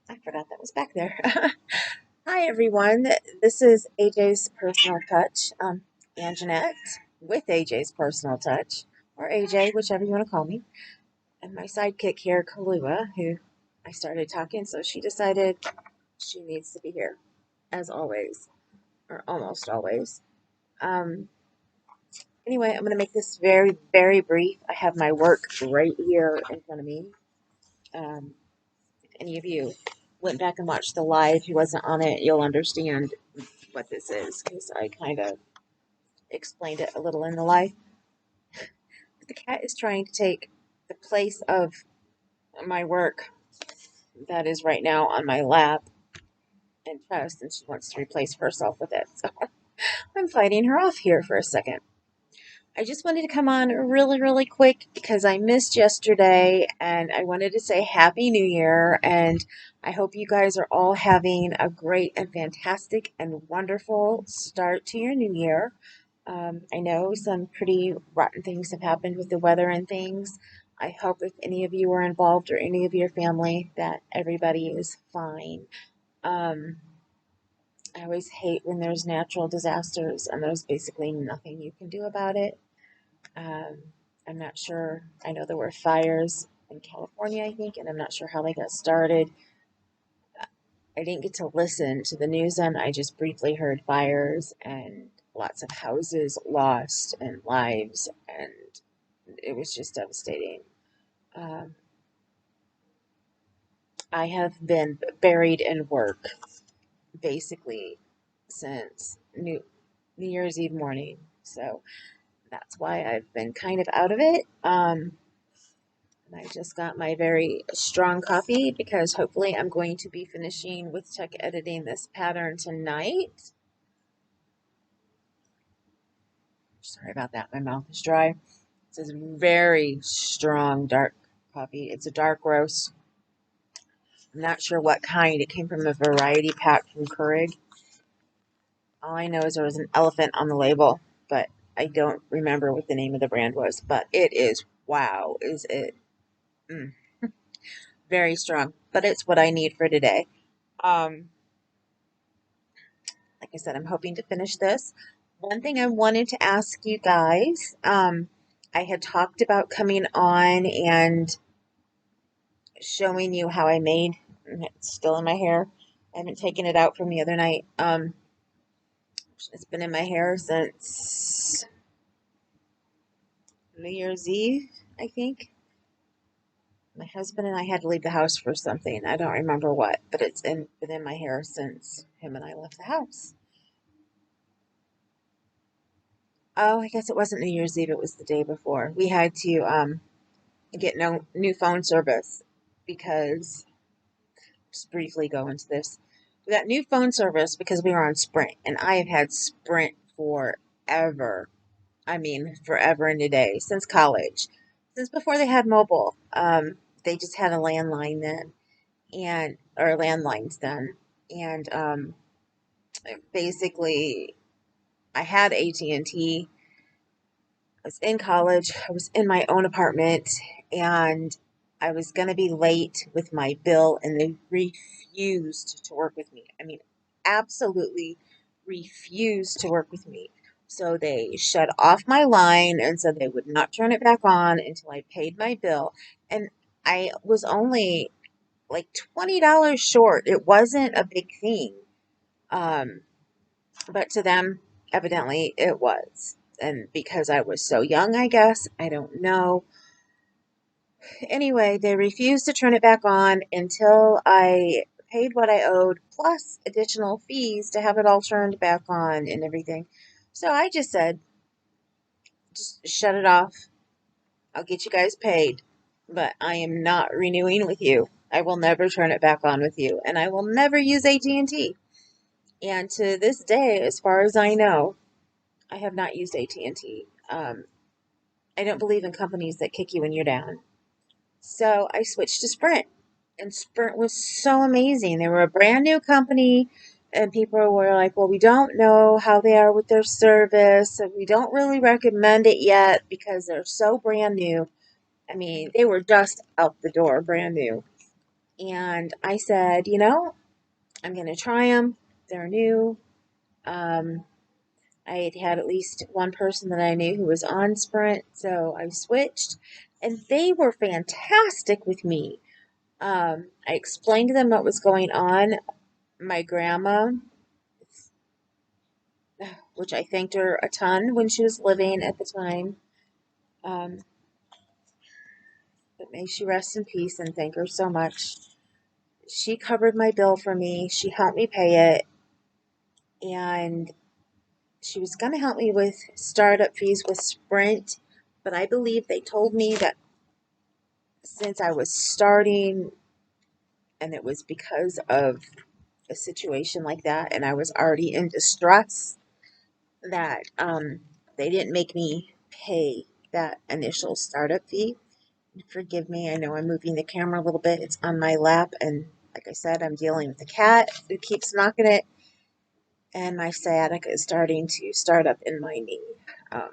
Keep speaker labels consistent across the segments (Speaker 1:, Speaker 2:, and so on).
Speaker 1: I forgot that was back there. Hi, everyone. This is AJ's Personal Touch, and Jeanette with AJ's Personal Touch, or AJ, whichever you want to call me, and my sidekick here, Kalua, who I started talking, so she decided she needs to be here, as always, or almost always. Um, anyway, I'm going to make this very, very brief. I have my work right here in front of me. If any of you went back and watched the live, who wasn't on it, you'll understand what this is because I kind of explained it a little in the live. But the cat is trying to take the place of my work that is right now on my lap and chest, and she wants to replace herself with it. So I'm fighting her off here for a second. I just wanted to come on really, really quick because I missed yesterday and I wanted to say Happy New Year. And I hope you guys are all having a great and fantastic and wonderful start to your new year. I know some pretty rotten things have happened with the weather and things. I hope if any of you are involved or any of your family that everybody is fine. Um, I always hate when there's natural disasters and there's basically nothing you can do about it. Um, I'm not sure. I know there were fires in California, I think, and I'm not sure how they got started. I didn't get to listen to the news on. I just briefly heard fires and lots of houses lost and lives, and it was just devastating. Um, I have been buried in work basically since New Year's Eve morning, so that's why I've been kind of out of it. I just got my very strong copy because hopefully I'm going to be finishing with tech editing this pattern tonight. Sorry about that, my mouth is dry. This is very strong dark coffee. It's a dark roast. I'm not sure what kind. It came from a variety pack from Keurig. All I know is there was an elephant on the label, but I don't remember what the name of the brand was. But it is, wow, is it very strong. But it's what I need for today. Um, like I said, I'm hoping to finish this. One thing I wanted to ask you guys, I had talked about coming on and showing you how I made, it's still in my hair. I haven't taken it out from the other night. It's been in my hair since New Year's Eve, I think. My husband and I had to leave the house for something. I don't remember what, but been in my hair since him and I left the house. Oh, I guess it wasn't New Year's Eve. It was the day before. We had to get no new phone service because just briefly go into this. We got new phone service because we were on Sprint, and I have had Sprint forever. I mean, forever and a day since college, since before they had mobile. They just had a landline then, and or landlines then, and basically, I had AT&T. I was in college. I was in my own apartment, and I was going to be late with my bill, and they refused to work with me. I mean, absolutely refused to work with me. So they shut off my line and said they would not turn it back on until I paid my bill. And I was only like $20 short. It wasn't a big thing. Um, but to them, evidently, it was. And because I was so young, I guess, I don't know. Anyway, they refused to turn it back on until I paid what I owed, plus additional fees to have it all turned back on and everything. So I just said, just shut it off. I'll get you guys paid, but I am not renewing with you. I will never turn it back on with you, and I will never use AT&T. And to this day, as far as I know, I have not used AT&T. I don't believe in companies that kick you when you're down. So I switched to Sprint, and Sprint was so amazing. They were a brand new company, and people were like, well, we don't know how they are with their service, and we don't really recommend it yet because they're so brand new. I mean, they were just out the door, brand new. And I said, you know, I'm going to try them. They're new. Um, I had had at least one person that I knew who was on Sprint, so I switched, and they were fantastic with me. I explained to them what was going on. My grandma, which I thanked her a ton when she was living at the time, um, but may she rest in peace and thank her so much. She covered my bill for me. She helped me pay it, and she was going to help me with startup fees with Sprint, but I believe they told me that since I was starting and it was because of a situation like that and I was already in distress, that they didn't make me pay that initial startup fee. Forgive me, I know I'm moving the camera a little bit. It's on my lap, and like I said, I'm dealing with the cat who keeps knocking it, and my sciatica is starting to start up in my knee. Um,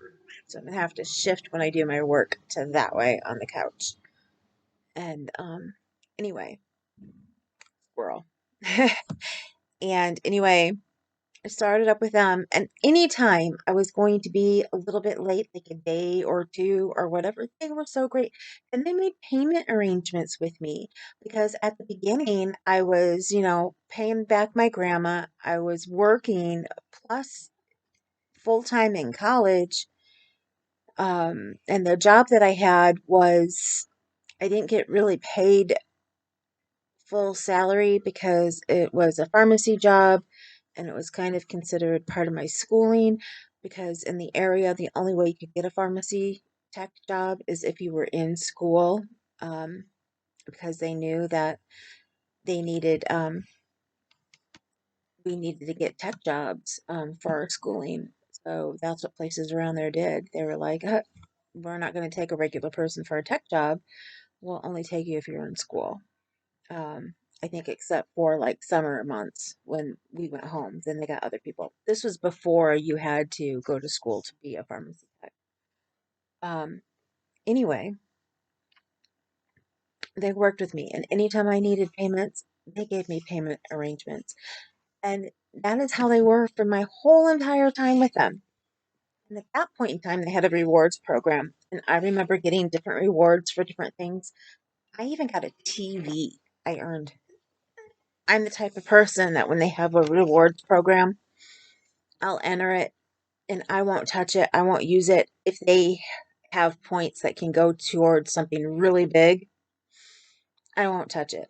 Speaker 1: so I'm gonna have to shift when I do my work to that way on the couch. And anyway, squirrel. And anyway, I started up with them, and anytime I was going to be a little bit late, like a day or two or whatever, they were so great. And they made payment arrangements with me because at the beginning, I was, paying back my grandma. I was working plus full time in college. And the job that I had was, I didn't get really paid full salary because it was a pharmacy job and it was kind of considered part of my schooling because in the area, the only way you could get a pharmacy tech job is if you were in school, um, because they knew that they needed, we needed to get tech jobs for our schooling. So that's what places around there did. They were like, we're not going to take a regular person for a tech job. We'll only take you if you're in school. Um, I think except for like summer months when we went home, then they got other people. This was before you had to go to school to be a pharmacy tech. Um, anyway, they worked with me, and anytime I needed payments, they gave me payment arrangements. And that is how they were for my whole entire time with them. And at that point in time, they had a rewards program, and I remember getting different rewards for different things. I even got a TV I earned. I'm the type of person that when they have a rewards program, I'll enter it and I won't touch it. I won't use it. If they have points that can go towards something really big, I won't touch it.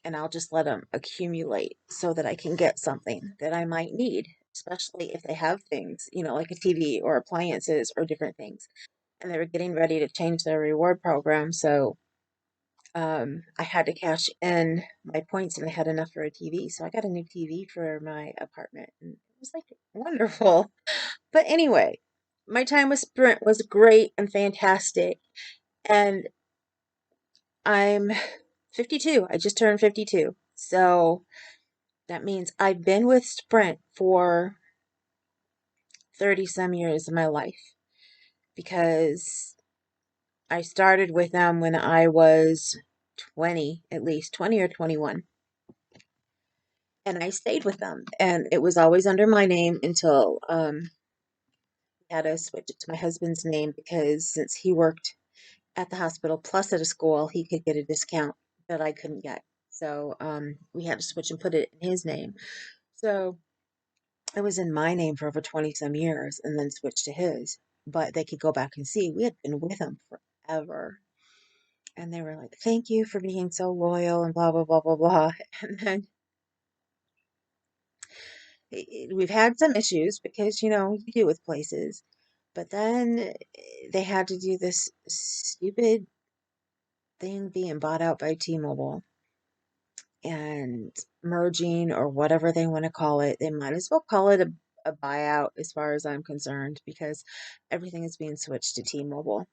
Speaker 1: And I'll just let them accumulate so that I can get something that I might need, especially if they have things, like a TV or appliances or different things. And they were getting ready to change their reward program. So I had to cash in my points and I had enough for a TV. So I got a new TV for my apartment. And it was like wonderful. But anyway, my time with Sprint was great and fantastic. And I'm 52. I just turned 52. So that means I've been with Sprint for 30 some years of my life because I started with them when I was 20, at least 20 or 21. And I stayed with them. And it was always under my name until I had to switch it to my husband's name because since he worked at the hospital plus at a school, he could get a discount that I couldn't get. So we had to switch and put it in his name. So it was in my name for over 20 some years and then switched to his. But they could go back and see we had been with him forever. And they were like, thank you for being so loyal and blah, blah, blah, blah, blah. And then we've had some issues because, you do with places. But then they had to do this stupid thing being bought out by T-Mobile and merging or whatever they want to call it. They might as well call it a buyout as far as I'm concerned because everything is being switched to T-Mobile.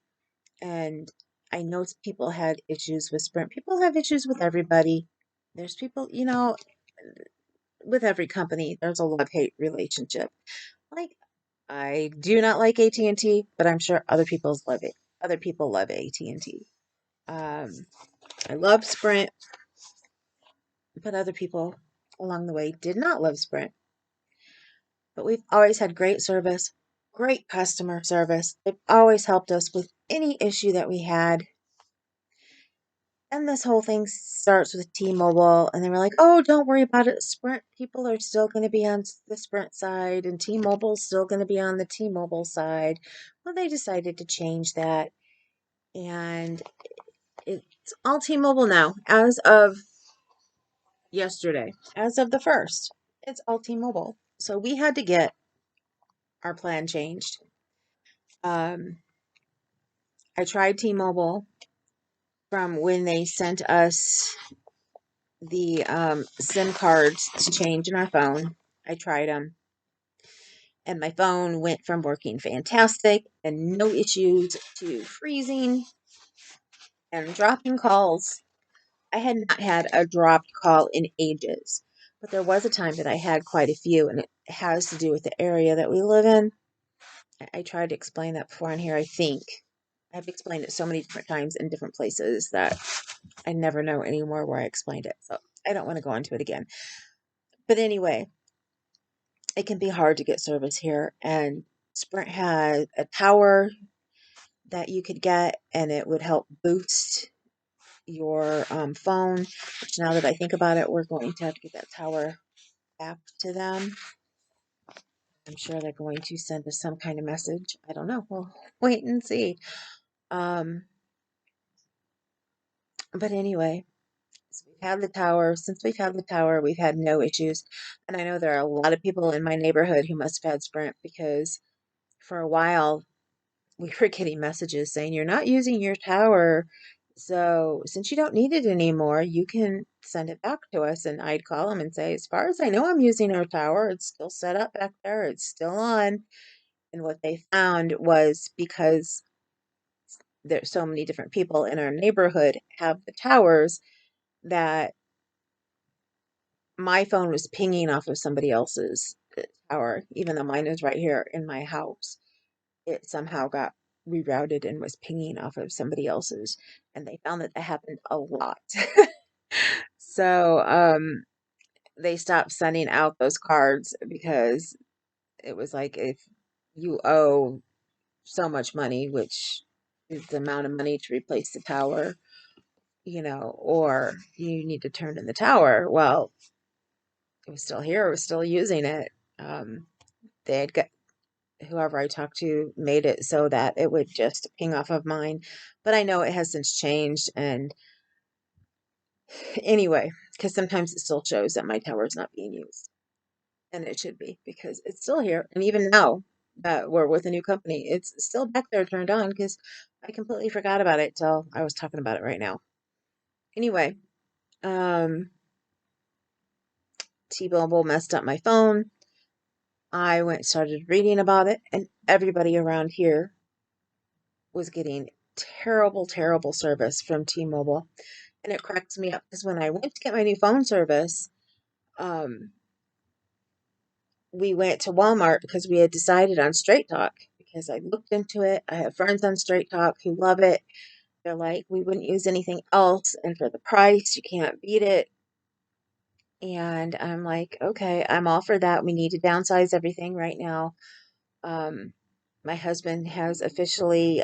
Speaker 1: And I know people had issues with Sprint. People have issues with everybody. There's people, with every company, there's a love-hate relationship. Like I do not like AT&T, but I'm sure other people's love it. Other people love AT&T. Um, I love Sprint. but other people along the way did not love Sprint. But we've always had great service, great customer service. They've always helped us with any issue that we had. And this whole thing starts with T-Mobile, and they were like, "Oh, don't worry about it. Sprint people are still going to be on the Sprint side, and T-Mobile's still going to be on the T-Mobile side." Well, they decided to change that, and it's all T-Mobile now, as of yesterday, as of the first. It's all T-Mobile. So we had to get our plan changed. Um, I tried T-Mobile from when they sent us the SIM cards to change in our phone. I tried them, and my phone went from working fantastic and no issues to freezing and dropping calls. I had not had a dropped call in ages, but there was a time that I had quite a few, and it has to do with the area that we live in. I tried to explain that before on here, I think. I've explained it so many different times in different places that I never know anymore where I explained it. So I don't want to go into it again. But anyway, it can be hard to get service here. And Sprint had a tower that you could get, and it would help boost your phone. Which now that I think about it, we're going to have to get that tower back to them. I'm sure they're going to send us some kind of message. I don't know. We'll wait and see. Um, but anyway, so we've had the tower. Since we've had the tower, we've had no issues. And I know there are a lot of people in my neighborhood who must have had Sprint because for a while we were getting messages saying you're not using your tower. So since you don't need it anymore, you can send it back to us. And I'd call them and say, as far as I know, I'm using our tower. It's still set up back there. It's still on. And what they found was because there's so many different people in our neighborhood have the towers that my phone was pinging off of somebody else's tower, even though mine is right here in my house. It somehow got rerouted and was pinging off of somebody else's, and they found that happened a lot. So they stopped sending out those cards because it was like if you owe so much money, which is the amount of money to replace the tower, or you need to turn in the tower. Well, it was still here, it was still using it. They had got whoever I talked to made it so that it would just ping off of mine. But I know it has since changed. And anyway, because sometimes it still shows that my tower is not being used. And it should be because it's still here. And even now that we're with a new company, it's still back there turned on because I completely forgot about it till I was talking about it right now. Anyway, um, T-Mobile messed up my phone. I went started reading about it, and everybody around here was getting terrible, terrible service from T-Mobile. And it cracks me up because when I went to get my new phone service, um, we went to Walmart because we had decided on Straight Talk because I looked into it. I have friends on Straight Talk who love it. They're like, we wouldn't use anything else, and for the price, you can't beat it. And I'm like, okay, I'm all for that. We need to downsize everything right now. Um, my husband has officially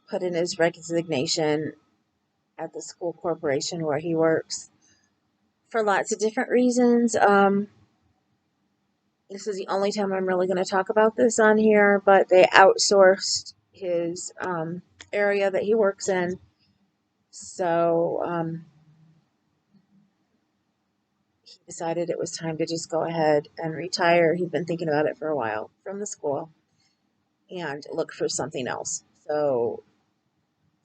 Speaker 1: put in his resignation at the school corporation where he works for lots of different reasons. This is the only time I'm really going to talk about this on here, but they outsourced his area that he works in. So he decided it was time to just go ahead and retire. He'd been thinking about it for a while from the school and look for something else. So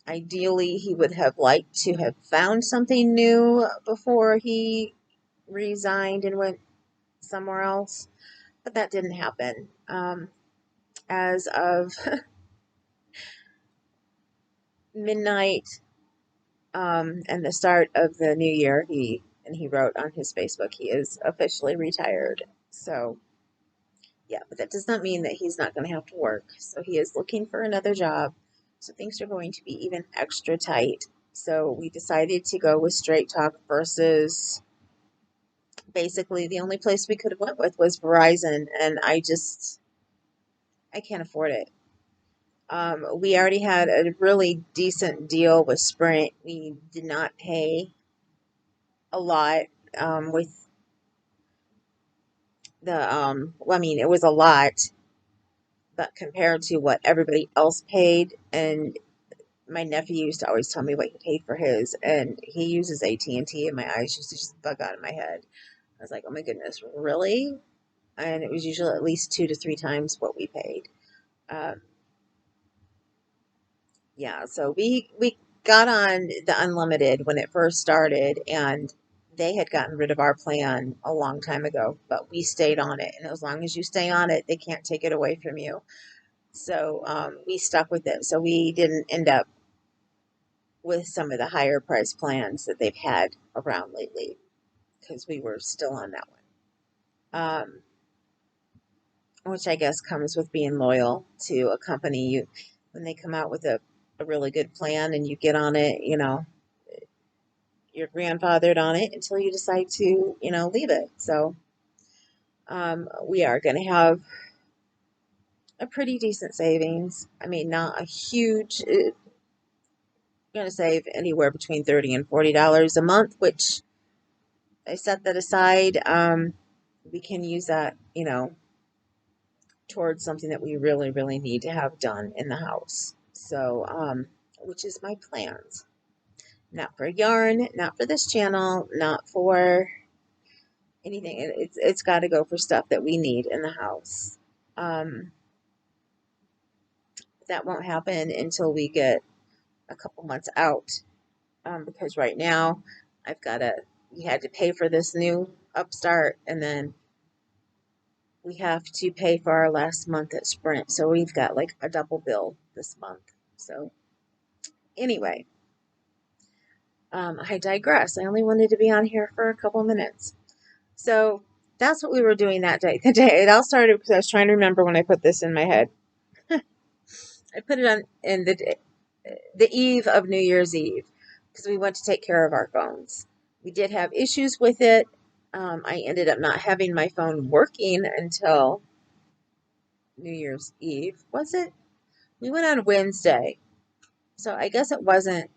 Speaker 1: ideally, he would have liked to have found something new before he resigned and went somewhere else, but that didn't happen. As of midnight and the start of the new year, he wrote on his Facebook he is officially retired. So yeah, but that does not mean that he's not going to have to work. So he is looking for another job. So things are going to be even extra tight. So we decided to go with Straight Talk versus basically the only place we could have went with was Verizon, and I can't afford it. We already had a really decent deal with Sprint. We did not pay a lot with the well, I mean, it was a lot, but compared to what everybody else paid, and my nephew used to always tell me what he paid for his, and he uses AT&T, and my eyes used to just bug out of my head. I was like, oh my goodness, really? And it was usually at least 2 to 3 times what we paid. Um, yeah, so we got on the unlimited when it first started, and they had gotten rid of our plan a long time ago, but we stayed on it, and as long as you stay on it, they can't take it away from you. So we stuck with it. So we didn't end up with some of the higher price plans that they've had around lately because we were still on that one. Which I guess comes with being loyal to a company. You, when they come out with a really good plan and you get on it, you're grandfathered on it until you decide to, leave it. So we are going to have a pretty decent savings. I mean, not a huge. Going to save anywhere between $30 and $40 a month, which I set that aside. We can use that, towards something that we really, really need to have done in the house. So, which is my plans. Not for yarn, not for this channel, not for anything. It's got to go for stuff that we need in the house. Um, that won't happen until we get a couple months out, because right now we had to pay for this new upstart, and then we have to pay for our last month at Sprint. So we've got like a double bill this month. So anyway, I digress. I only wanted to be on here for a couple minutes. So that's what we were doing that day. The day it all started because I was trying to remember when I put this in my head. I put it on in the eve of New Year's Eve because we went to take care of our phones. We did have issues with it. I ended up not having my phone working until New Year's Eve. Was it? We went on Wednesday. So I guess it wasn't.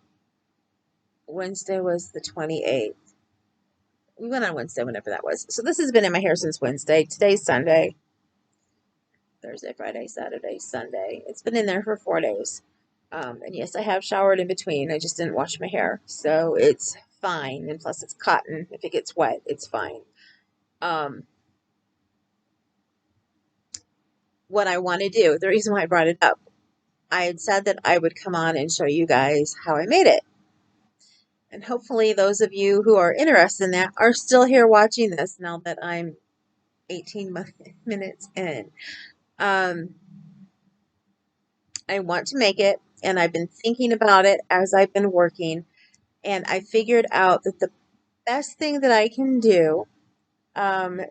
Speaker 1: Wednesday was the 28th. We went on Wednesday, whenever that was. So this has been in my hair since Wednesday. Today's Sunday. Thursday, Friday, Saturday, Sunday. It's been in there for 4 days. And yes, I have showered in between. I just didn't wash my hair. So it's fine. And plus it's cotton. If it gets wet, it's fine. Um, what I want to do, the reason why I brought it up, I had said that I would come on and show you guys how I made it. And hopefully those of you who are interested in that are still here watching this now that I'm 18 minutes in. I want to make it, and I've been thinking about it as I've been working, and I figured out that the best thing that I can do,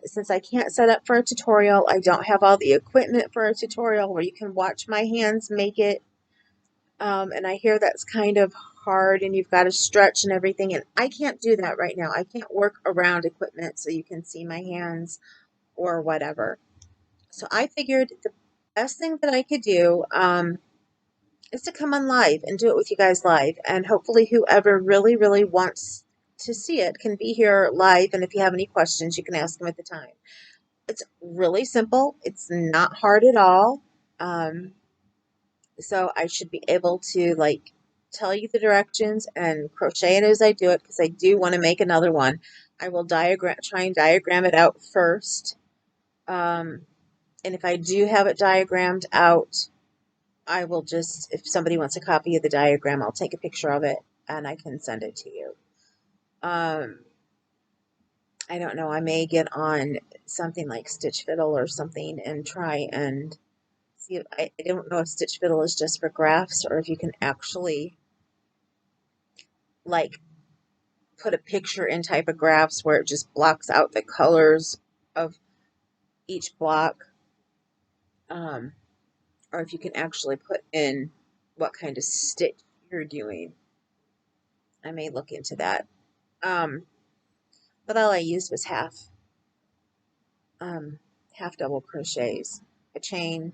Speaker 1: since I can't set up for a tutorial, I don't have all the equipment for a tutorial where you can watch my hands make it, and I hear that's kind of hard and you've got to stretch and everything, and I can't do that right now. I can't work around equipment so you can see my hands or whatever. So I figured the best thing that I could do, is to come on live and do it with you guys live. And hopefully whoever really, really wants to see it can be here live. And if you have any questions, you can ask them at the time. It's really simple. It's not hard at all. Um, so I should be able to tell you the directions and crochet it as I do it, because I do want to make another one. I will try and diagram it out first. And if I do have it diagrammed out, I will just, if somebody wants a copy of the diagram, I'll take a picture of it and I can send it to you. I don't know, I may get on something like Stitch Fiddle or something and try and see if, I don't know if Stitch Fiddle is just for graphs or if you can actually put a picture in type of graphs where it just blocks out the colors of each block. Or if you can actually put in what kind of stitch you're doing. I may look into that. Um, but all I used was um, half double crochets, a chain,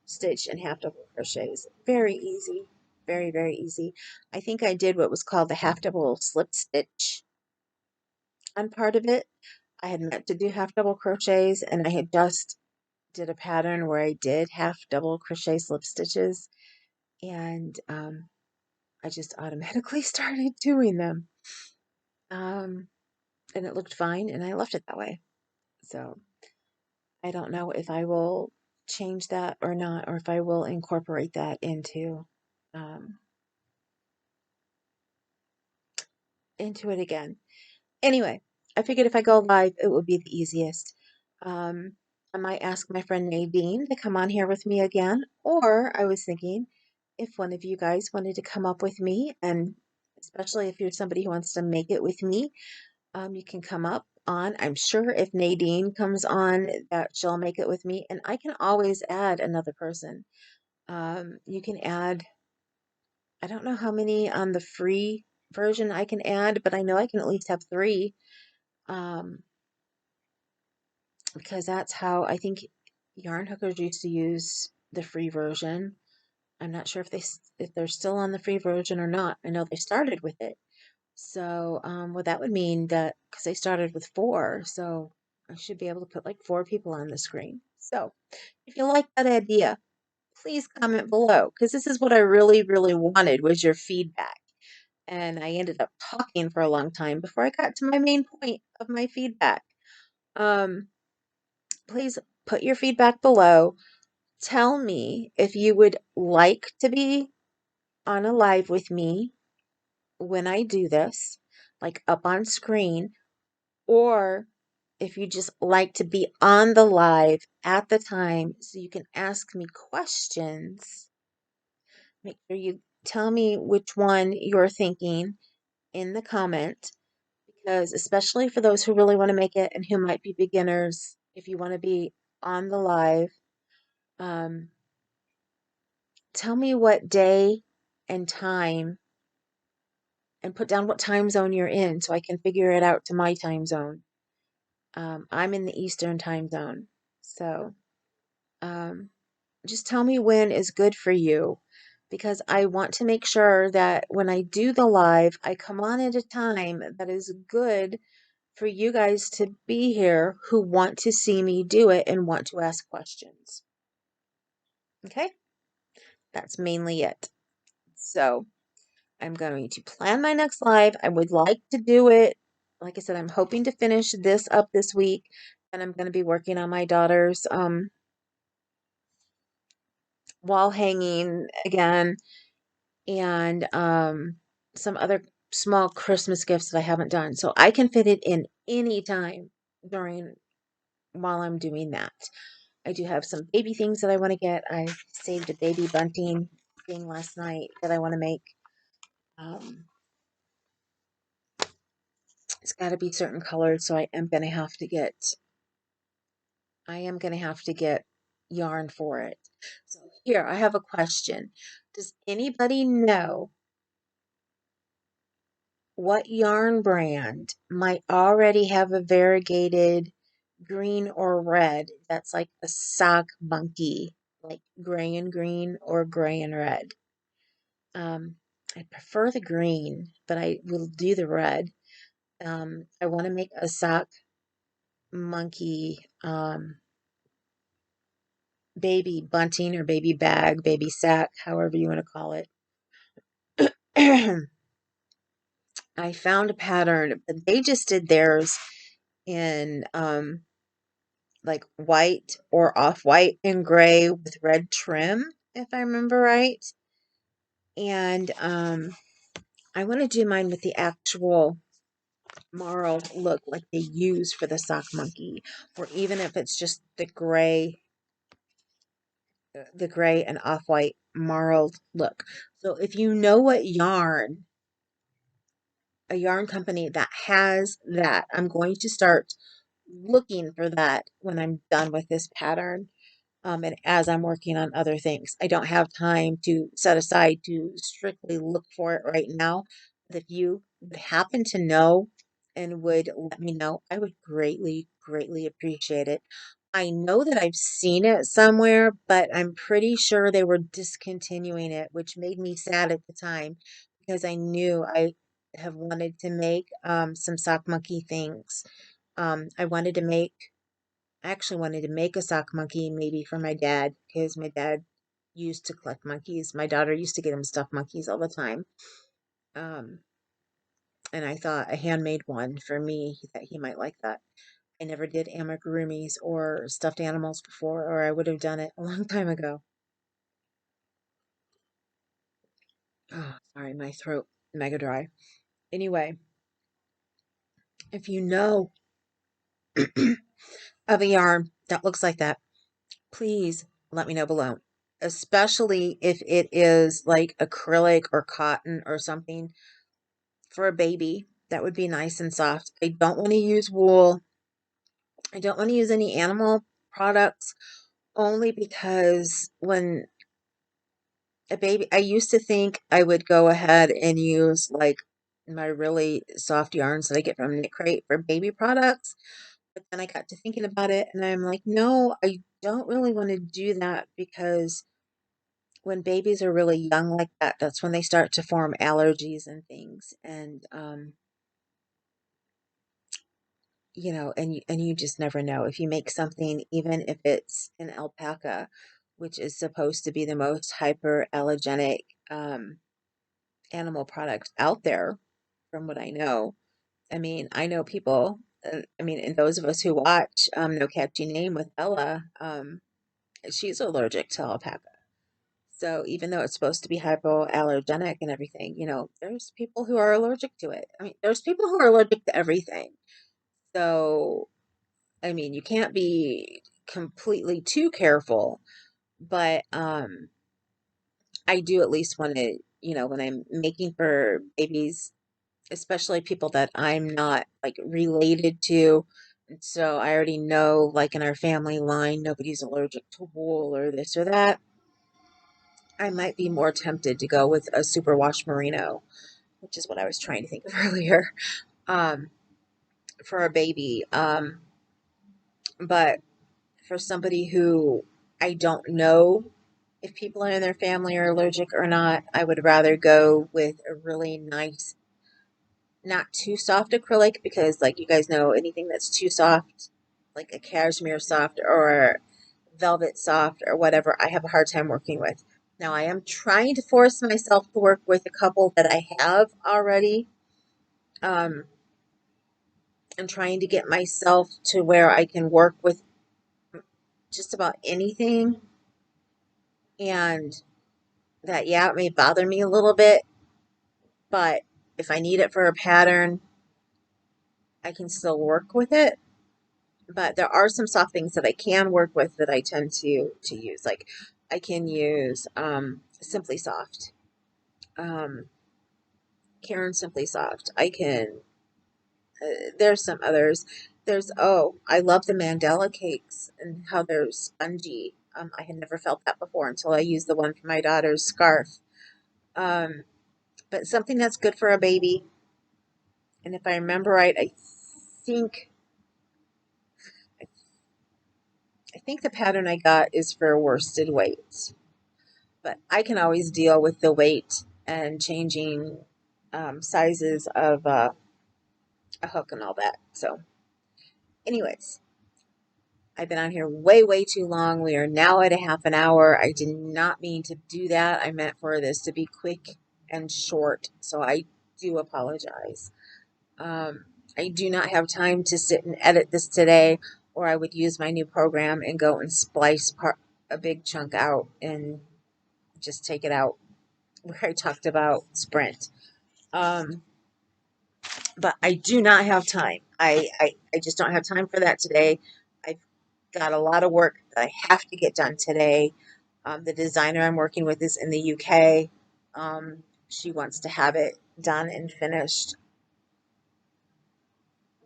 Speaker 1: stitch, and half double crochets. Very easy, very, very easy. I think I did what was called the half double slip stitch on part of it. I had meant to do half double crochets, and I had just did a pattern where I did half double crochet slip stitches, and I just automatically started doing them. Um, and it looked fine, and I left it that way. So I don't know if I will change that or not, or if I will incorporate that um, into it again. Anyway, I figured if I go live, it would be the easiest. Um, I might ask my friend Nadine to come on here with me again, or I was thinking if one of you guys wanted to come up with me, and especially if you're somebody who wants to make it with me, you can come up on. I'm sure if Nadine comes on, that she'll make it with me, and I can always add another person. You can add, I don't know how many on the free version I can add, but I know I can at least have three. Um, because that's how I think yarn hookers used to use the free version. I'm not sure if they're still on the free version or not. I know they started with it. So, well, that would mean that because they started with four, so I should be able to put like four people on the screen. So, if you like that idea, please comment below because this is what I really, really wanted was your feedback. And I ended up talking for a long time before I got to my main point of my feedback. Um, please put your feedback below. Tell me if you would like to be on a live with me when I do this, like up on screen, or if you just like to be on the live at the time so you can ask me questions. Make sure you tell me which one you're thinking in the comment, because especially for those who really want to make it and who might be beginners, if you want to be on the live, um, tell me what day and time and put down what time zone you're in so I can figure it out to my time zone. I'm in the Eastern time zone. So um, just tell me when is good for you because I want to make sure that when I do the live, I come on at a time that is good for you guys to be here who want to see me do it and want to ask questions. Okay? That's mainly it. So I'm going to plan my next live. I would like to do it. Like I said, I'm hoping to finish this up this week, and I'm going to be working on my daughter's wall hanging again, and some other small Christmas gifts that I haven't done. So I can fit it in any time during while I'm doing that. I do have some baby things that I want to get. I saved a baby bunting thing last night that I want to make. Um, it's got to be certain colors, so I am going to have to get yarn for it. So here, I have a question. Does anybody know what yarn brand might already have a variegated green or red that's like a sock monkey, like gray and green or gray and red? Um, I prefer the green, but I will do the red. I want to make a sock monkey baby bunting or baby bag, baby sack, however you want to call it. I found a pattern, but they just did theirs in like white or off-white and gray with red trim, if I remember right. And I want to do mine with the actual marl look like they use for the sock monkey, or even if it's just the gray and off-white marled look. So if you know what yarn, a yarn company that has that, I'm going to start looking for that when I'm done with this pattern. And as I'm working on other things, I don't have time to set aside to strictly look for it right now. If you would happen to know and would let me know, I would greatly, greatly appreciate it. I know that I've seen it somewhere, but I'm pretty sure they were discontinuing it, which made me sad at the time because I knew I have wanted to make some sock monkey things. I actually wanted to make a sock monkey maybe for my dad because my dad used to collect monkeys. My daughter used to get him stuffed monkeys all the time. Um, and I thought a handmade one for me that he might like that. I never did amigurumis or stuffed animals before, or I would have done it a long time ago. Oh, sorry, my throat mega dry. Anyway, if you know of a yarn that looks like that, please let me know below. Especially if it is like acrylic or cotton or something for a baby. That would be nice and soft. I don't want to use wool. I don't want to use any animal products only because when a baby, I used to think I would go ahead and use like my really soft yarns that I get from Knit Crate for baby products. But then I got to thinking about it and I'm like, no, I don't really want to do that because when babies are really young like that, that's when they start to form allergies and things. And and you just never know. If you make something, even if it's an alpaca, which is supposed to be the most hyperallergenic animal product out there, from what I know. I mean, I know people. And those of us who watch No Catchy Name with Ella, she's allergic to alpaca. So even though it's supposed to be hypoallergenic and everything, there's people who are allergic to it. I mean, there's people who are allergic to everything. So I mean, you can't be completely too careful, but I do at least want to, when I'm making for babies, especially people that I'm not like related to. And so I already know, like in our family line, nobody's allergic to wool or this or that. I might be more tempted to go with a superwash merino, which is what I was trying to think of earlier, um, for a baby. But for somebody who I don't know if people in their family are allergic or not, I would rather go with a really nice, not too soft acrylic because, like you guys know, anything that's too soft, like a cashmere soft or velvet soft or whatever, I have a hard time working with. Now, I am trying to force myself to work with a couple that I have already. Um, I'm trying to get myself to where I can work with just about anything. And that, yeah, it may bother me a little bit, but if I need it for a pattern, I can still work with it. But there are some soft things that I can work with that I tend to use. Like I can use Simply Soft, um, Karen Simply Soft. I can. There's some others. I love the Mandela cakes and how they're spongy. I had never felt that before until I used the one for my daughter's scarf. Um, but something that's good for a baby. And if I remember right, think I think the pattern I got is for worsted weights, but I can always deal with the weight and changing sizes of a hook and all that. So, anyways, I've been on here way, way too long. We are now at a half an hour. I did not mean to do that. I meant for this to be quick and short. So I do apologize. Um, I do not have time to sit and edit this today, or I would use my new program and go and splice a big chunk out and just take it out where I talked about sprint. Um, but I do not have time. I just don't have time for that today. I've got a lot of work that I have to get done today. The designer I'm working with is in the UK. She wants to have it done and finished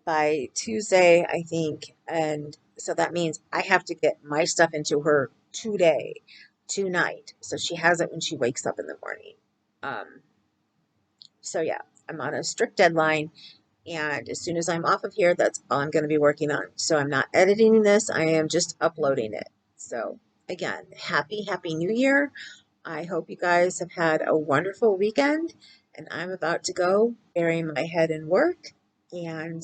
Speaker 1: by Tuesday, I think. And so that means I have to get my stuff into her today, tonight. So she has it when she wakes up in the morning. Um, so yeah. I'm on a strict deadline, and as soon as I'm off of here, that's all I'm going to be working on. So I'm not editing this, I am just uploading it. So again, happy New Year. I hope you guys have had a wonderful weekend, and I'm about to go bury my head in work, and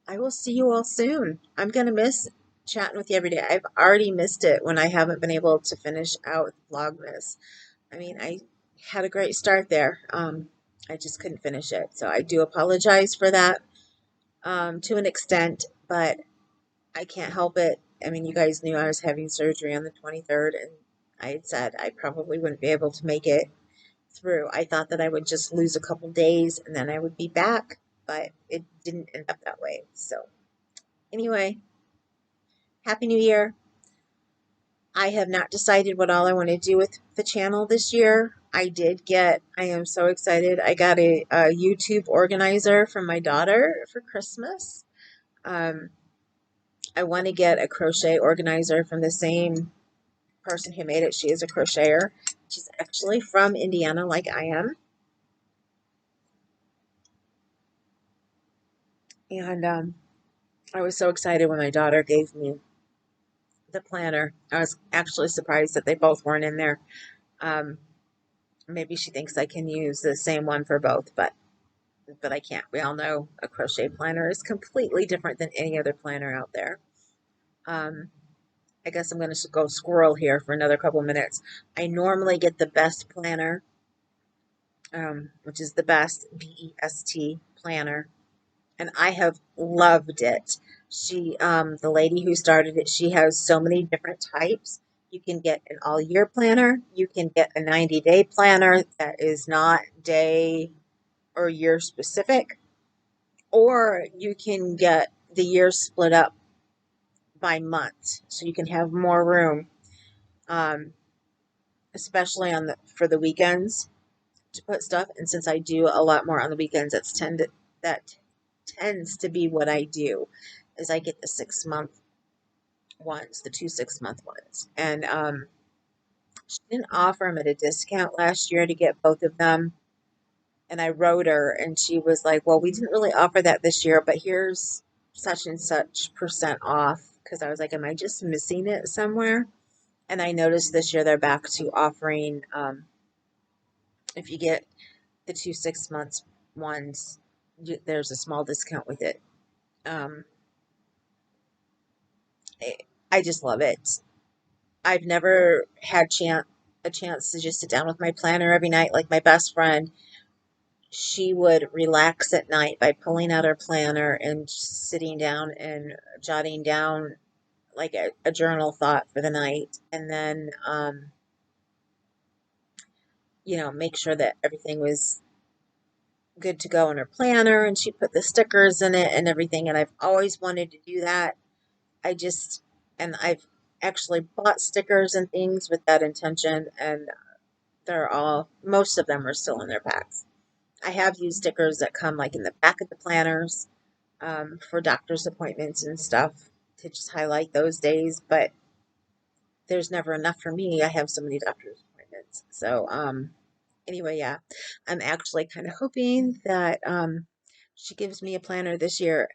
Speaker 1: I will see you all soon. I'm going to miss chatting with you every day. I've already missed it when I haven't been able to finish out Vlogmas. I mean, I had a great start there. I just couldn't finish it. So I do apologize for that to an extent, but I can't help it. I mean, you guys knew I was having surgery on the 23rd, and I had said I probably wouldn't be able to make it through. I thought that I would just lose a couple days and then I would be back, but it didn't end up that way. So anyway, Happy New Year. I have not decided what all I want to do with the channel this year. I am so excited. I got a YouTube organizer from my daughter for Christmas. Um, I want to get a crochet organizer from the same person who made it. She is a crocheter. She's actually from Indiana, like I am. And I was so excited when my daughter gave me the planner. I was actually surprised that they both weren't in there. Um, maybe she thinks I can use the same one for both, but I can't. We all know a crochet planner is completely different than any other planner out there. Um, I guess I'm going to go squirrel here for another couple minutes. I normally get the best planner, which is the best, BEST planner, and I have loved it. The lady who started it, she has so many different types. You can get an all year planner. You can get a 90-day planner that is not day or year specific, or you can get the year split up by month, so you can have more room, um, especially for the weekends to put stuff. And since I do a lot more on the weekends, that tends to be what I do. Is I get the 6 month ones, the 2 6 month ones, and she didn't offer them at a discount last year to get both of them. And I wrote her, and she was like, "Well, we didn't really offer that this year, but here's such and such percent off." Because I was like, "Am I just missing it somewhere?" And I noticed this year they're back to offering, if you get the 2 6 months ones, there's a small discount with it. Um, I just love it. I've never had a chance to just sit down with my planner every night like my best friend. She would relax at night by pulling out her planner and sitting down and jotting down like a journal thought for the night, and then make sure that everything was good to go in her planner, and she put the stickers in it and everything. And I've always wanted to do that. I just and I've actually bought stickers and things with that intention, and most of them are still in their packs. I have used stickers that come like in the back of the planners, for doctor's appointments and stuff, to just highlight those days, but there's never enough for me. I have so many doctor's appointments. So, anyway, yeah, I'm actually kind of hoping that she gives me a planner this year.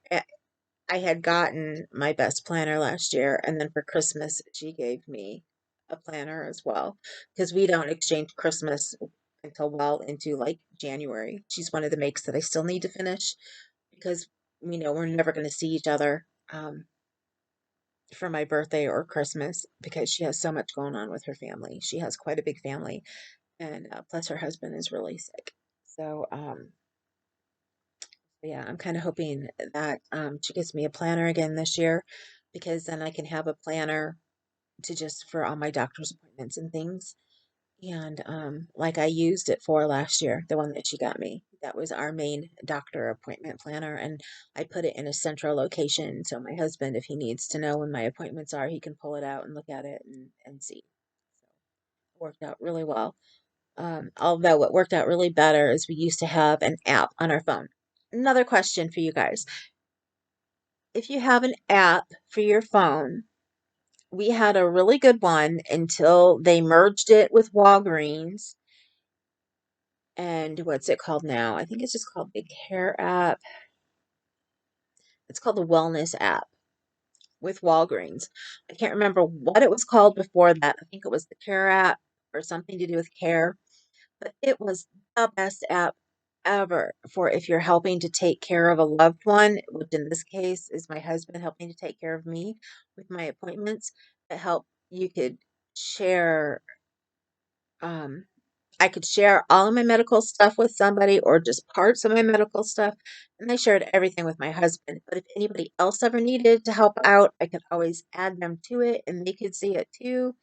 Speaker 1: I had gotten my best planner last year, and then for Christmas, she gave me a planner as well, because we don't exchange Christmas until well into like January. She's one of the makes that I still need to finish, because we're never going to see each other for my birthday or Christmas, because she has so much going on with her family. She has quite a big family, and plus her husband is really sick. So, yeah, I'm kind of hoping that she gives me a planner again this year, because then I can have a planner to just for all my doctor's appointments and things. And like I used it for last year, the one that she got me. That was our main doctor appointment planner. And I put it in a central location. So my husband, if he needs to know when my appointments are, he can pull it out and look at it and see. So it worked out really well. Although what worked out really better is we used to have an app on our phone. Another question for you guys. If you have an app for your phone, we had a really good one until they merged it with Walgreens. And what's it called now? I think it's just called the Care app. It's called the Wellness app with Walgreens. I can't remember what it was called before that. I think it was the Care app or something to do with care, but it was the best app ever for if you're helping to take care of a loved one, which in this case is my husband helping to take care of me with my appointments. It helped you could share um I could share all of my medical stuff with somebody or just parts of my medical stuff. And I shared everything with my husband. But if anybody else ever needed to help out, I could always add them to it and they could see it too.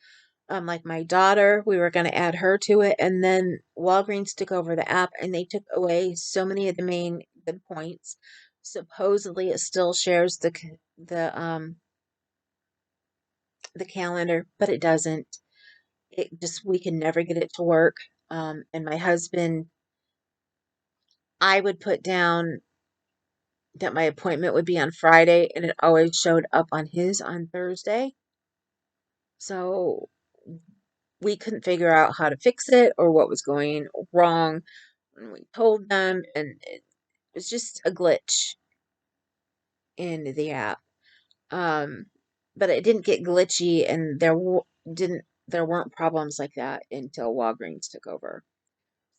Speaker 1: Like my daughter, we were going to add her to it. And then Walgreens took over the app and they took away so many of the main good points. Supposedly it still shares the calendar, but it doesn't. It just we can never get it to work. And my husband, I would put down that my appointment would be on Friday, and it always showed up on his on Thursday. So we couldn't figure out how to fix it or what was going wrong. And we told them, and it was just a glitch in the app. Um, but it didn't get glitchy, and there weren't problems like that until Walgreens took over.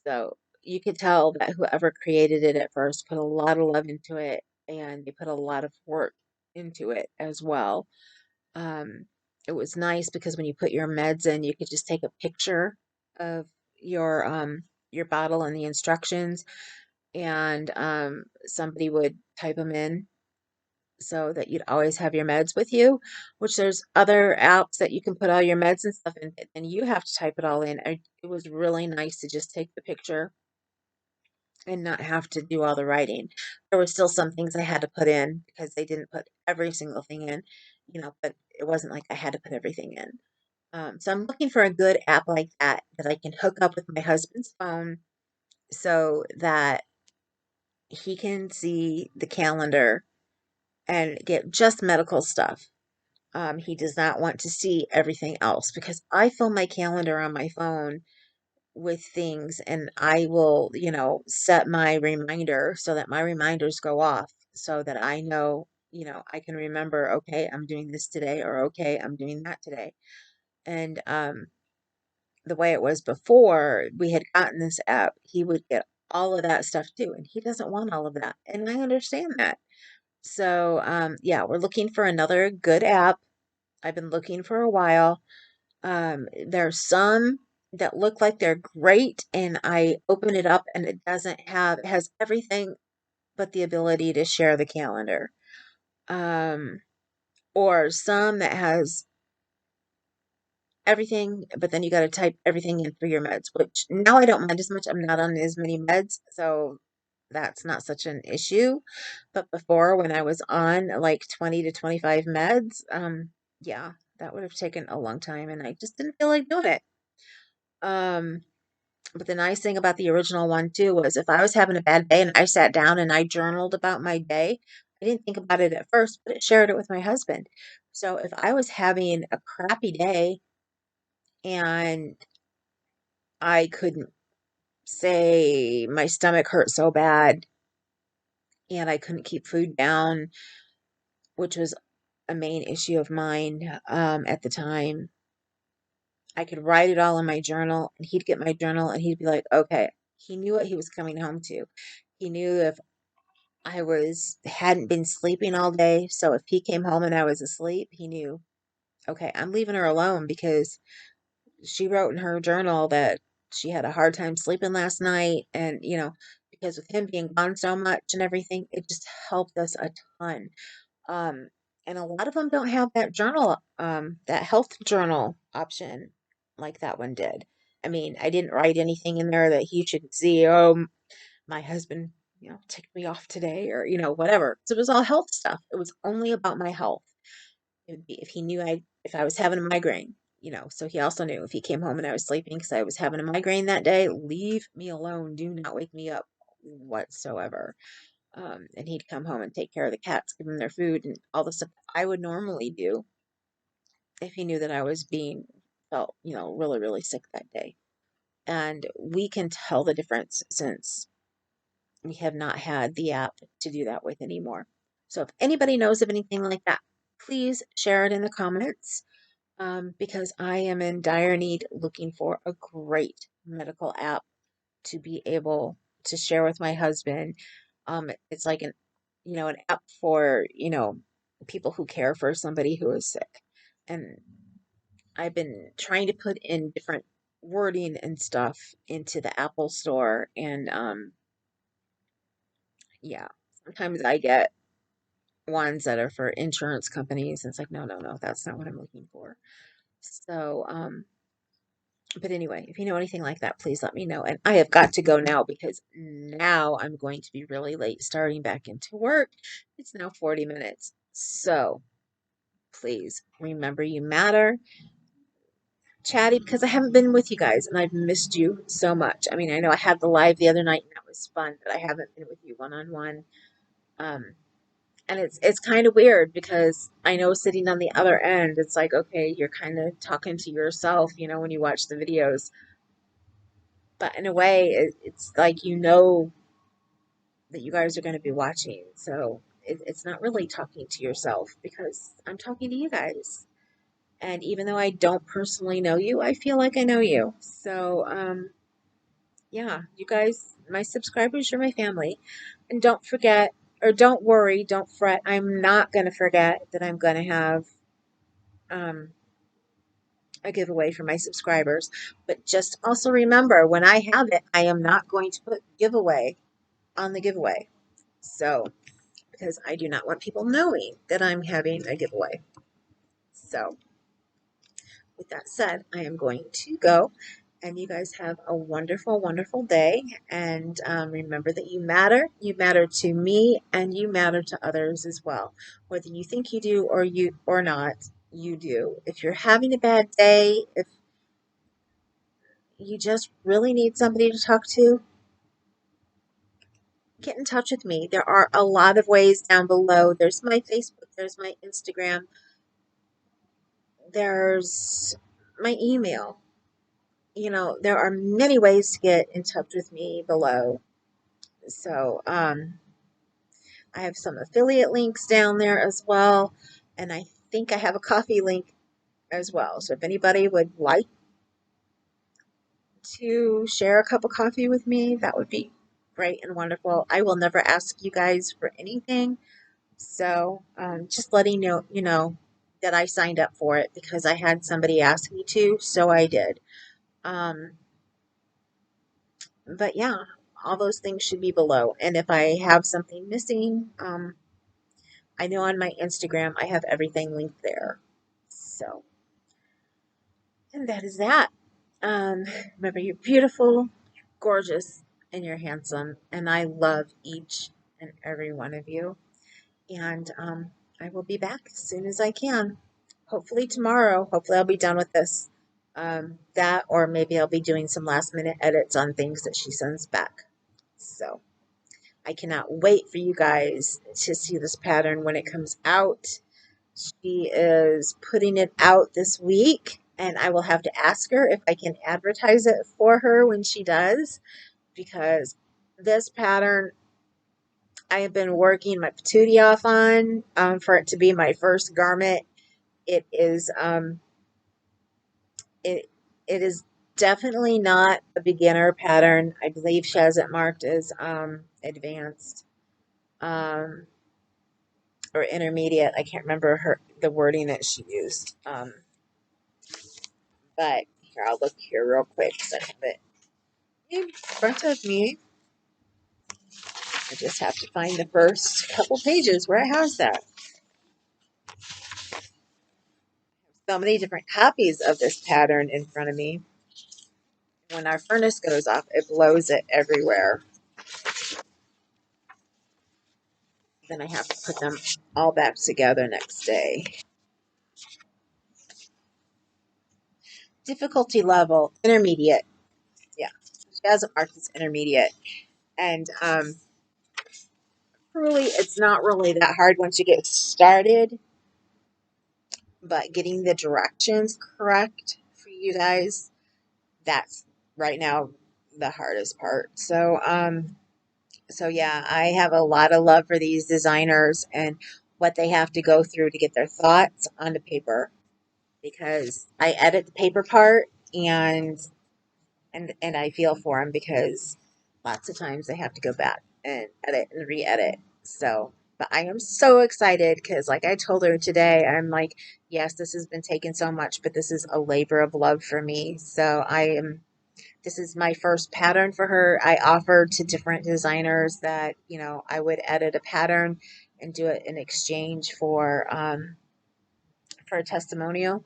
Speaker 1: So you could tell that whoever created it at first put a lot of love into it, and they put a lot of work into it as well. Um, it was nice because when you put your meds in, you could just take a picture of your bottle and the instructions, and somebody would type them in so that you'd always have your meds with you. Which there's other apps that you can put all your meds and stuff in, and you have to type it all in. It was really nice to just take the picture and not have to do all the writing. There were still some things I had to put in because they didn't put every single thing in, but it wasn't like I had to put everything in. So I'm looking for a good app like that that I can hook up with my husband's phone so that he can see the calendar and get just medical stuff. He does not want to see everything else because I fill my calendar on my phone with things and I will, set my reminder so that my reminders go off so that I know, I can remember, okay, I'm doing this today or okay, I'm doing that today. And the way it was before we had gotten this app, he would get all of that stuff too. And he doesn't want all of that. And I understand that. So, yeah, we're looking for another good app. I've been looking for a while. There's some that look like they're great, and I open it up and it has everything but the ability to share the calendar. Um, or some that has everything, but then you got to type everything in for your meds, which now I don't mind as much. I'm not on as many meds, so that's not such an issue. But before, when I was on like 20 to 25 meds, yeah, that would have taken a long time, and I just didn't feel like doing it. Um, but the nice thing about the original one too was if I was having a bad day and I sat down and I journaled about my day, I didn't think about it at first, but it shared it with my husband. So if I was having a crappy day and I couldn't say my stomach hurt so bad and I couldn't keep food down, which was a main issue of mine at the time, I could write it all in my journal and he'd get my journal and he'd be like, okay, he knew what he was coming home to. He knew if I hadn't been sleeping all day, so if he came home and I was asleep, he knew, okay, I'm leaving her alone because she wrote in her journal that she had a hard time sleeping last night. And, because with him being gone so much and everything, it just helped us a ton. Um, and a lot of them don't have that that health journal option like that one did. I mean, I didn't write anything in there that he should see. Oh, my husband, ticked me off today or, whatever. So it was all health stuff. It was only about my health. It would be if he knew if I was having a migraine, so he also knew if he came home and I was sleeping because I was having a migraine that day, leave me alone. Do not wake me up whatsoever. And he'd come home and take care of the cats, give them their food and all the stuff I would normally do if he knew that I was felt, really, really sick that day. and we can tell the difference since we have not had the app to do that with anymore. So if anybody knows of anything like that, please share it in the comments, because I am in dire need looking for a great medical app to be able to share with my husband. It's like an app for, people who care for somebody who is sick. And I've been trying to put in different wording and stuff into the Apple store, and yeah, sometimes I get ones that are for insurance companies, and it's like, no, no, no, that's not what I'm looking for. So, but anyway, if you know anything like that, please let me know. And I have got to go now because now I'm going to be really late starting back into work. It's now 40 minutes. So please remember you matter. Chatty, because I haven't been with you guys and I've missed you so much. I mean, I know I had the live the other night and that was fun, but I haven't been with you one on one. And it's kind of weird because I know sitting on the other end, it's like, okay, you're kind of talking to yourself, when you watch the videos. But in a way, it's like that you guys are going to be watching. So it's not really talking to yourself because I'm talking to you guys. And even though I don't personally know you, I feel like I know you. So, yeah, you guys, my subscribers, you're my family. And don't forget, or don't worry, don't fret. I'm not going to forget that I'm going to have um, a giveaway for my subscribers. But just also remember, when I have it, I am not going to put giveaway on the giveaway. So, because I do not want people knowing that I'm having a giveaway. So, with that said, I am going to go. And you guys have a wonderful, wonderful day. And remember that you matter. You matter to me, and you matter to others as well. Whether you think you do or not, you do. If you're having a bad day, if you just really need somebody to talk to, get in touch with me. There are a lot of ways down below. There's my Facebook, there's my Instagram, there's my email. There are many ways to get in touch with me below. So, I have some affiliate links down there as well. And I think I have a coffee link as well. So if anybody would like to share a cup of coffee with me, that would be great and wonderful. I will never ask you guys for anything. So, just letting you know that I signed up for it because I had somebody ask me to, so I did. Um, but yeah, all those things should be below. And if I have something missing, I know on my Instagram I have everything linked there. So, and that is that. Um, Remember, you're beautiful, you're gorgeous, and you're handsome. And I love each and every one of you. And I will be back as soon as I can. Hopefully tomorrow. Hopefully I'll be done with this. That, or maybe I'll be doing some last minute edits on things that she sends back. So I cannot wait for you guys to see this pattern when it comes out. She is putting it out this week, and I will have to ask her if I can advertise it for her when she does, because this pattern I have been working my patootie off on, for it to be my first garment. It is it it is definitely not a beginner pattern. I believe she has it marked as advanced, um, or intermediate. I can't remember the wording that she used. But here, I'll look here real quick because I have it in front of me. I just have to find the first couple pages where it has that. So many different copies of this pattern in front of me. When our furnace goes off, it blows it everywhere. Then I have to put them all back together next day. Difficulty level, intermediate. Yeah, she has it marked as intermediate. And truly, it's not really that hard once you get started. But getting the directions correct for you guys, that's right now the hardest part. So yeah, I have a lot of love for these designers and what they have to go through to get their thoughts onto paper, because I edit the paper part, and I feel for them because lots of times they have to go back and edit and re-edit. So, but I am so excited because, like I told her today, I'm like, yes, this has been taking so much, but this is a labor of love for me. So I am. This is my first pattern for her. I offered to different designers that I would edit a pattern and do it in exchange for a testimonial.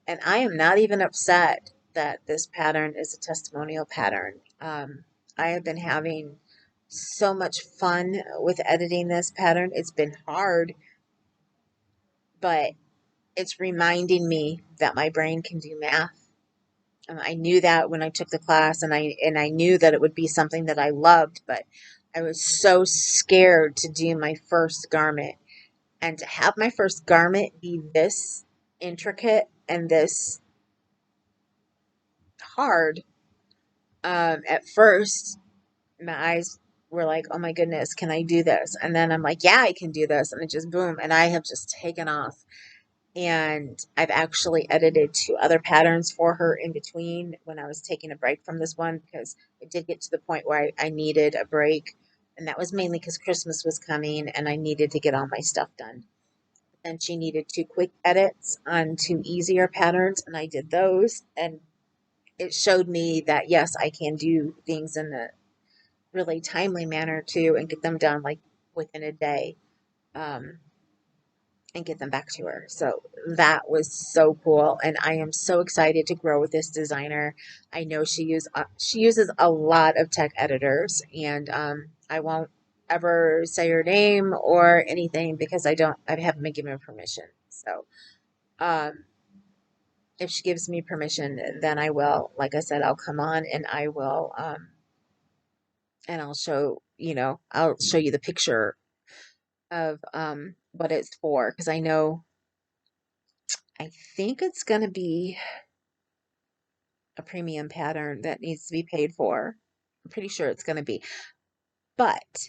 Speaker 1: And I am not even upset that this pattern is a testimonial pattern. I have been having so much fun with editing this pattern. It's been hard, but it's reminding me that my brain can do math. I knew that when I took the class, and I knew that it would be something that I loved, but I was so scared to do my first garment, and to have my first garment be this intricate and this hard. At first, my eyes were like, oh my goodness, can I do this? And then I'm like, yeah, I can do this. And it just boom. And I have just taken off. And I've actually edited two other patterns for her in between when I was taking a break from this one, because it did get to the point where I needed a break. And that was mainly because Christmas was coming and I needed to get all my stuff done. And she needed two quick edits on two easier patterns, and I did those. And it showed me that yes, I can do things in a really timely manner too, and get them done like within a day, um, and get them back to her. So that was so cool, and I am so excited to grow with this designer. I know she uses a lot of tech editors, and I won't ever say her name or anything because I haven't been given permission. So um, if she gives me permission, then I will. Like I said, I'll come on and I will. And I'll show you the picture of what it's for, because I think it's going to be a premium pattern that needs to be paid for. I'm pretty sure it's going to be, but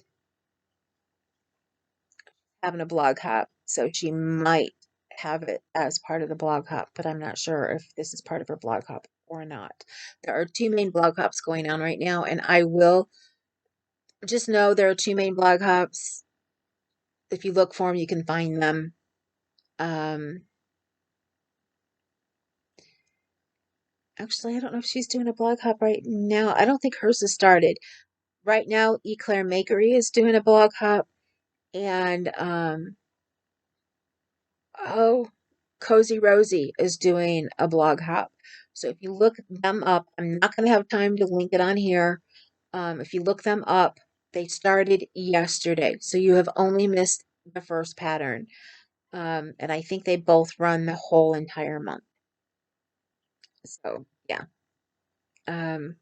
Speaker 1: having a blog hop, so she might have it as part of the blog hop, but I'm not sure if this is part of her blog hop or not. There are two main blog hops going on right now, and I will just know there are two main blog hops. If you look for them, you can find them. Um, Actually, I don't know if she's doing a blog hop right now. I don't think hers has started. Right now, Eclair Makery is doing a blog hop, and oh, Cozy Rosie is doing a blog hop. So if you look them up, I'm not going to have time to link it on here. If you look them up, they started yesterday, so you have only missed the first pattern. And I think they both run the whole entire month. So yeah. Um,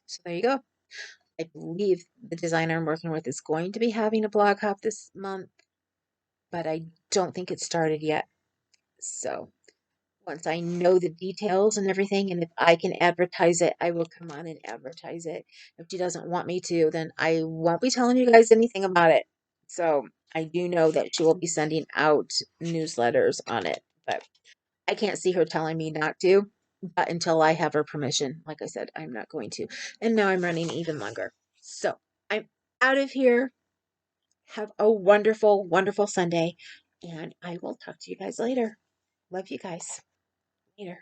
Speaker 1: so there you go. I believe the designer I'm working with is going to be having a blog hop this month, but I don't think it started yet. So once I know the details and everything, and if I can advertise it, I will come on and advertise it. If she doesn't want me to, then I won't be telling you guys anything about it. So I do know that she will be sending out newsletters on it, but I can't see her telling me not to. But until I have her permission, like I said, I'm not going to. And now I'm running even longer. So I'm out of here. Have a wonderful, wonderful Sunday. And I will talk to you guys later. Love you guys. Later.